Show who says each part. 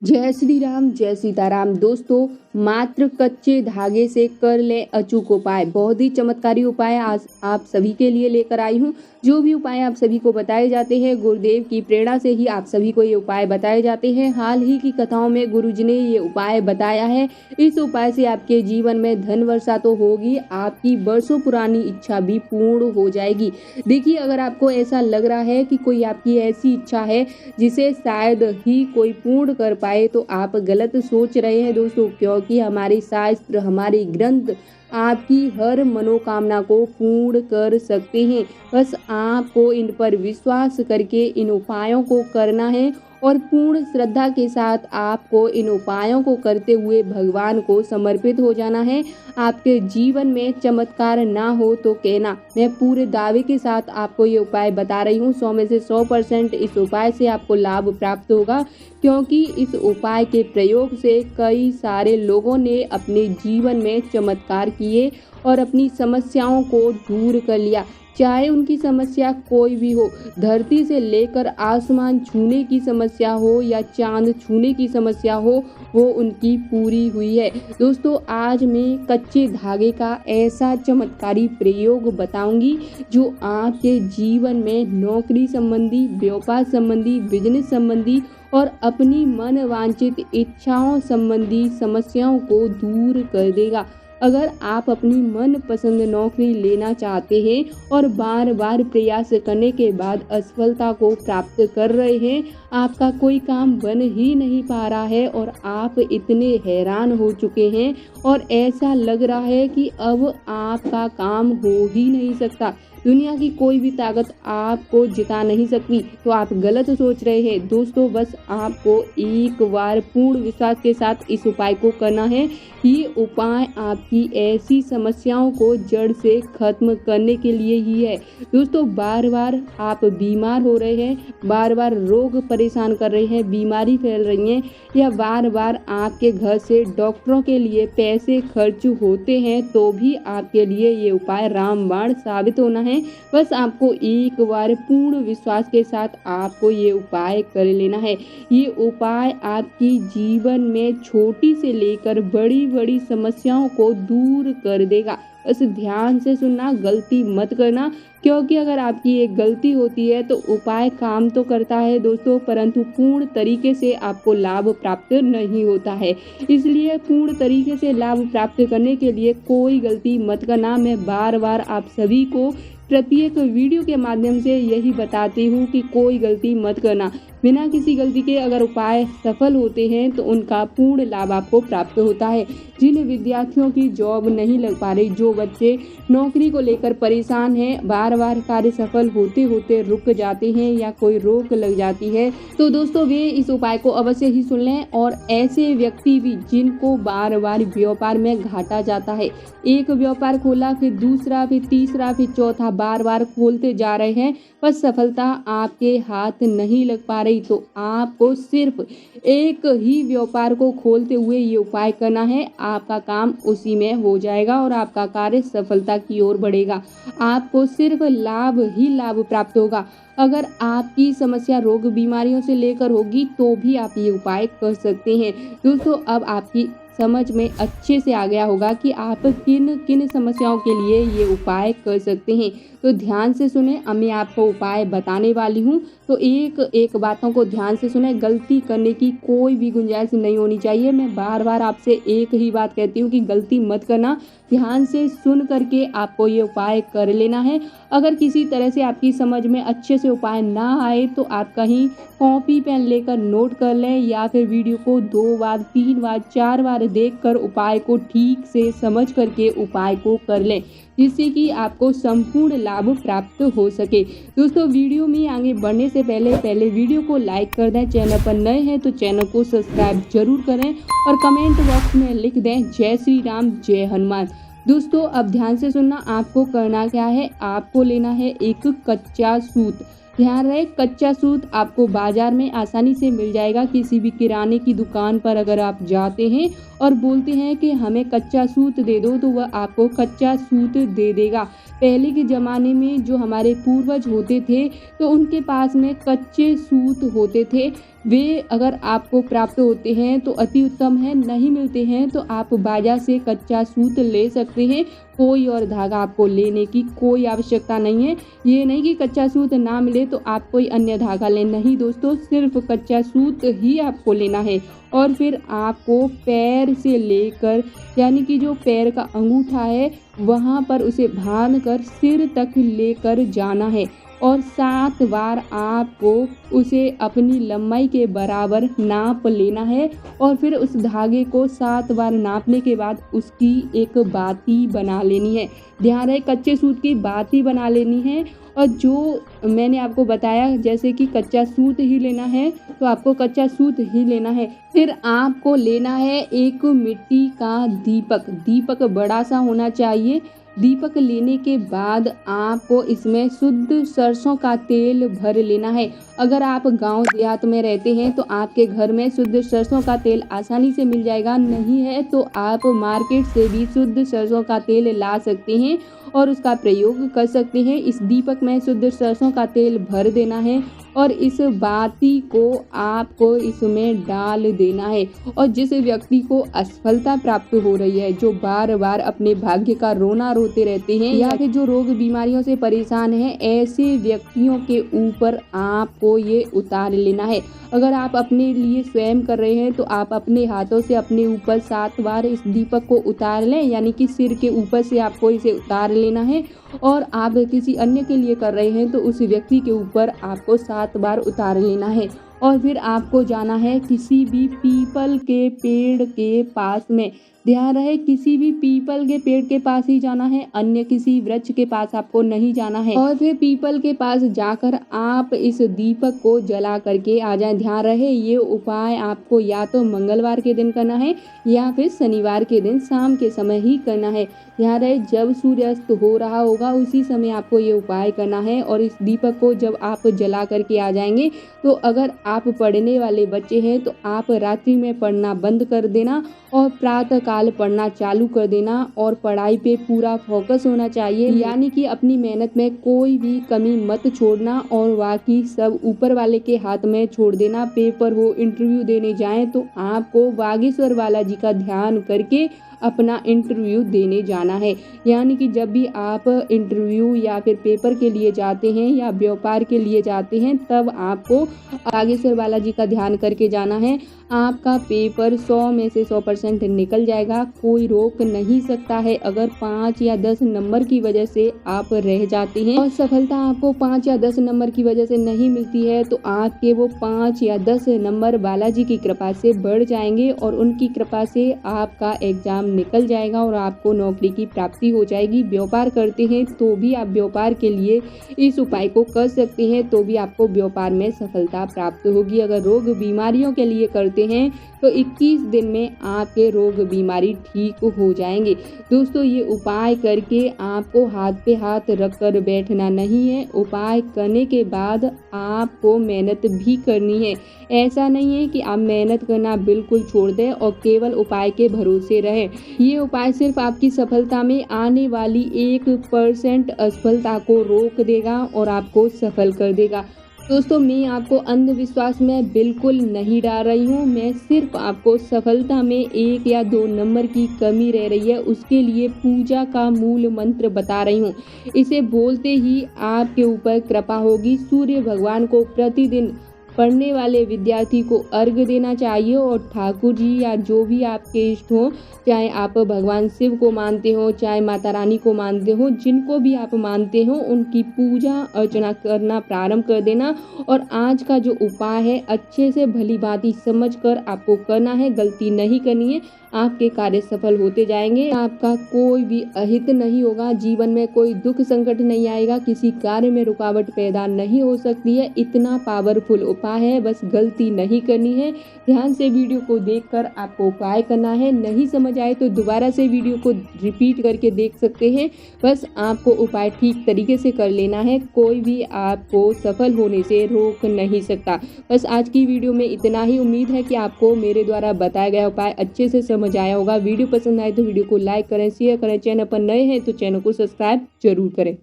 Speaker 1: जय श्री राम, जय सीताराम। दोस्तों, मात्र कच्चे धागे से कर लें अचूक उपाय। बहुत ही चमत्कारी उपाय आज आप सभी के लिए लेकर आई हूँ। जो भी उपाय आप सभी को बताए जाते हैं, गुरुदेव की प्रेरणा से ही आप सभी को ये उपाय बताए जाते हैं। हाल ही की कथाओं में गुरुजी ने ये उपाय बताया है। इस उपाय से आपके जीवन में धन वर्षा तो होगी, आपकी वर्षों पुरानी इच्छा भी पूर्ण हो जाएगी। देखिए, अगर आपको ऐसा लग रहा है कि कोई आपकी ऐसी इच्छा है जिसे शायद ही कोई पूर्ण कर पाए, तो आप गलत सोच रहे हैं दोस्तों, क्योंकि हमारे शास्त्र, हमारे ग्रंथ आपकी हर मनोकामना को पूर्ण कर सकते हैं। बस आपको इन पर विश्वास करके इन उपायों को करना है और पूर्ण श्रद्धा के साथ आपको इन उपायों को करते हुए भगवान को समर्पित हो जाना है। आपके जीवन में चमत्कार ना हो तो कहना, मैं पूरे दावे के साथ आपको ये उपाय बता रही हूँ। 100 में से 100% इस उपाय से आपको लाभ प्राप्त होगा, क्योंकि इस उपाय के प्रयोग से कई सारे लोगों ने अपने जीवन में चमत्कार किए और अपनी समस्याओं को दूर कर लिया। चाहे उनकी समस्या कोई भी हो, धरती से लेकर आसमान छूने की समस्या हो या चांद छूने की समस्या हो, वो उनकी पूरी हुई है। दोस्तों, आज मैं कच्चे धागे का ऐसा चमत्कारी प्रयोग बताऊंगी जो आपके जीवन में नौकरी संबंधी, व्यापार संबंधी, बिजनेस संबंधी और अपनी मन वांछित इच्छाओं संबंधी समस्याओं को दूर कर देगा। अगर आप अपनी मन पसंद नौकरी लेना चाहते हैं और बार बार प्रयास करने के बाद असफलता को प्राप्त कर रहे हैं, आपका कोई काम बन ही नहीं पा रहा है और आप इतने हैरान हो चुके हैं और ऐसा लग रहा है कि अब आपका काम हो ही नहीं सकता, दुनिया की कोई भी ताकत आपको जिता नहीं सकती, तो आप गलत सोच रहे हैं। दोस्तों, बस आपको एक बार पूर्ण विश्वास के साथ इस उपाय को करना है। ये उपाय आपकी ऐसी समस्याओं को जड़ से खत्म करने के लिए ही है। दोस्तों, बार बार आप बीमार हो रहे हैं, बार बार रोग परेशान कर रहे हैं, बीमारी फैल रही है, या बार बार आपके घर से डॉक्टरों के लिए पैसे खर्च होते हैं, तो भी आपके लिए ये उपाय रामबाण साबित होना है। बस आपको एक बार पूर्ण विश्वास के साथ आपको ये उपाय कर लेना है। ये उपाय आपकी जीवन में छोटी से लेकर बड़ी बड़ी समस्याओं को दूर कर देगा। बस ध्यान से सुनना, गलती मत करना, क्योंकि अगर आपकी एक गलती होती है तो उपाय काम तो करता है दोस्तों, परंतु पूर्ण तरीके से आपको लाभ प्राप्त नहीं होता है। इसलिए पूर्ण तरीके से लाभ प्राप्त करने के लिए कोई गलती मत करना। मैं बार बार आप सभी को प्रत्येक वीडियो के माध्यम से यही बताती हूँ कि कोई गलती मत करना। बिना किसी गलती के अगर उपाय सफल होते हैं तो उनका पूर्ण लाभ आपको प्राप्त होता है। जिन विद्यार्थियों की जॉब नहीं लग पा रही, जो बच्चे नौकरी को लेकर परेशान हैं, बार बार कार्य सफल होते होते रुक जाते हैं या कोई रोक लग जाती है, तो दोस्तों वे इस उपाय को अवश्य ही सुन लें। और ऐसे व्यक्ति भी जिनको बार बार व्यापार में घाटा जाता है, एक व्यापार खोला, फिर दूसरा, फिर तीसरा, फिर चौथा, बार बार खोलते जा रहे हैं, पर सफलता आपके हाथ नहीं लग पा रही, तो आपको सिर्फ एक ही व्यापार को खोलते हुए ये उपाय करना है। आपका काम उसी में हो जाएगा और आपका कार्य सफलता की ओर बढ़ेगा। आपको सिर्फ लाभ ही लाभ प्राप्त होगा। अगर आपकी समस्या रोग बीमारियों से लेकर होगी तो भी आप ये उपाय कर सकते हैं। दोस्तों, अब आपकी समझ में अच्छे से आ गया होगा कि आप किन किन समस्याओं के लिए ये उपाय कर सकते हैं। तो ध्यान से सुने, अब मैं आपको उपाय बताने वाली हूँ, तो एक एक बातों को ध्यान से सुने। गलती करने की कोई भी गुंजाइश नहीं होनी चाहिए। मैं बार बार आपसे एक ही बात कहती हूँ कि गलती मत करना। ध्यान से सुन करके आपको ये उपाय कर लेना है। अगर किसी तरह से आपकी समझ में अच्छे से उपाय ना आए तो आप कहीं कॉपी पेन लेकर नोट कर लें, या फिर वीडियो को 2 बार, 3 बार, 4 बार देखकर उपाय को ठीक से समझ करके उपाय को कर लें, जिससे कि आपको संपूर्ण लाभ प्राप्त हो सके। दोस्तों, वीडियो में आगे बढ़ने से पहले वीडियो को लाइक कर दें। चैनल पर नए हैं तो चैनल को सब्सक्राइब जरूर करें और कमेंट बॉक्स में लिख दें जय श्री राम, जय हनुमान। दोस्तों, अब ध्यान से सुनना, आपको करना क्या है। आपको लेना है एक कच्चा सूत। ध्यान रहे, कच्चा सूत आपको बाजार में आसानी से मिल जाएगा। किसी भी किराने की दुकान पर अगर आप जाते हैं और बोलते हैं कि हमें कच्चा सूत दे दो, तो वह आपको कच्चा सूत दे देगा। पहले के ज़माने में जो हमारे पूर्वज होते थे, तो उनके पास में कच्चे सूत होते थे, वे अगर आपको प्राप्त होते हैं तो अति उत्तम है, नहीं मिलते हैं तो आप बाजार से कच्चा सूत ले सकते हैं। कोई और धागा आपको लेने की कोई आवश्यकता नहीं है। ये नहीं कि कच्चा सूत ना मिले तो आप कोई अन्य धागा लें, नहीं दोस्तों, सिर्फ कच्चा सूत ही आपको लेना है। और फिर आपको पैर से लेकर यानी कि जो पैर का अंगूठा है वहाँ पर उसे बांध कर सिर तक लेकर जाना है और 7 बार आपको उसे अपनी लंबाई के बराबर नाप लेना है। और फिर उस धागे को 7 बार नापने के बाद उसकी एक बाती बना लेनी है। ध्यान रहे, कच्चे सूत की बाती बना लेनी है। और जो मैंने आपको बताया जैसे कि कच्चा सूत ही लेना है तो आपको कच्चा सूत ही लेना है। फिर आपको लेना है एक मिट्टी का दीपक। दीपक बड़ा सा होना चाहिए। दीपक लेने के बाद आपको इसमें शुद्ध सरसों का तेल भर लेना है। अगर आप गांव देहात में रहते हैं तो आपके घर में शुद्ध सरसों का तेल आसानी से मिल जाएगा, नहीं है तो आप मार्केट से भी शुद्ध सरसों का तेल ला सकते हैं और उसका प्रयोग कर सकते हैं। इस दीपक में शुद्ध सरसों का तेल भर देना है और इस बाती को आपको इसमें डाल देना है। और जिस व्यक्ति को असफलता प्राप्त हो रही है, जो बार बार अपने भाग्य का रोना रोते रहते हैं या फिर जो रोग बीमारियों से परेशान हैं, ऐसे व्यक्तियों के ऊपर आपको ये उतार लेना है। अगर आप अपने लिए स्वयं कर रहे हैं तो आप अपने हाथों से अपने ऊपर 7 बार इस दीपक को उतार लें, यानी कि सिर के ऊपर से आपको इसे उतार लेना है। और आप किसी अन्य के लिए कर रहे हैं तो उस व्यक्ति के ऊपर आपको 7 बार उतार लेना है। और फिर आपको जाना है किसी भी पीपल के पेड़ के पास में। ध्यान रहे, किसी भी पीपल के पेड़ के पास ही जाना है, अन्य किसी वृक्ष के पास आपको नहीं जाना है। और फिर पीपल के पास जाकर आप इस दीपक को जला करके आ जाएं। ध्यान रहे, ये उपाय आपको या तो मंगलवार के दिन करना है या फिर शनिवार के दिन शाम के समय ही करना है। ध्यान रहे, जब सूर्यास्त हो रहा होगा उसी समय आपको ये उपाय करना है। और इस दीपक को जब आप जला करके आ जाएंगे तो अगर आप पढ़ने वाले बच्चे हैं तो आप रात्रि में पढ़ना बंद कर देना और प्रातः काल पढ़ना चालू कर देना। और पढ़ाई पे पूरा फोकस होना चाहिए, यानी कि अपनी मेहनत में कोई भी कमी मत छोड़ना और बाकी सब ऊपर वाले के हाथ में छोड़ देना। पेपर हो, इंटरव्यू देने जाएं तो आपको बागेश्वर बालाजी का ध्यान करके अपना इंटरव्यू देने जाना है। यानी कि जब भी आप इंटरव्यू या फिर पेपर के लिए जाते हैं या व्यापार के लिए जाते हैं तब आपको बागेश्वर बालाजी का ध्यान करके जाना है। आपका पेपर 100 में से 100% निकल जाएगा, कोई रोक नहीं सकता है। अगर 5 या 10 नंबर की वजह से आप रह जाते हैं और सफलता आपको 5 या 10 नंबर की वजह से नहीं मिलती है तो आपके वो 5 या 10 नंबर बालाजी की कृपा से बढ़ जाएंगे और उनकी कृपा से आपका एग्जाम निकल जाएगा और आपको नौकरी की प्राप्ति हो जाएगी। व्यापार करते हैं तो भी आप व्यापार के लिए इस उपाय को कर सकते हैं तो भी आपको व्यापार में सफलता प्राप्त होगी। अगर रोग बीमारियों के लिए करते हैं तो 21 दिन में आपके रोग बीमारी ठीक हो जाएंगे। दोस्तों, ये उपाय करके आपको हाथ पे हाथ रख कर बैठना नहीं है। उपाय करने के बाद आपको मेहनत भी करनी है। ऐसा नहीं है कि आप मेहनत करना बिल्कुल छोड़ दें और केवल उपाय के भरोसे रहें। ये उपाय सिर्फ आपकी सफलता में आने वाली 1% असफलता को रोक देगा और आपको सफल कर देगा। दोस्तों, मैं आपको अंधविश्वास में बिल्कुल नहीं डाल रही हूँ। मैं सिर्फ आपको सफलता में 1 या 2 नंबर की कमी रह रही है उसके लिए पूजा का मूल मंत्र बता रही हूँ। इसे बोलते ही आपके ऊपर कृपा होगी। सूर्य भगवान को प्रतिदिन पढ़ने वाले विद्यार्थी को अर्घ देना चाहिए और ठाकुर जी या जो भी आपके इष्ट हो, चाहे आप भगवान शिव को मानते हो, चाहे माता रानी को मानते हो, जिनको भी आप मानते हो उनकी पूजा अर्चना करना प्रारंभ कर देना। और आज का जो उपाय है अच्छे से भली भांति समझ कर आपको करना है, गलती नहीं करनी है। आपके कार्य सफल होते जाएंगे, आपका कोई भी अहित नहीं होगा, जीवन में कोई दुख संकट नहीं आएगा, किसी कार्य में रुकावट पैदा नहीं हो सकती है। इतना पावरफुल उपाय है, बस गलती नहीं करनी है। ध्यान से वीडियो को देखकर आपको उपाय करना है। नहीं समझ आए तो दोबारा से वीडियो को रिपीट करके देख सकते हैं। बस आपको उपाय ठीक तरीके से कर लेना है, कोई भी आपको सफल होने से रोक नहीं सकता। बस आज की वीडियो में इतना ही। उम्मीद है कि आपको मेरे द्वारा बताया गया उपाय अच्छे से समझ आया होगा। वीडियो पसंद आए तो वीडियो को लाइक करें, शेयर करें। चैनल पर नए हैं तो चैनल को सब्सक्राइब जरूर करें।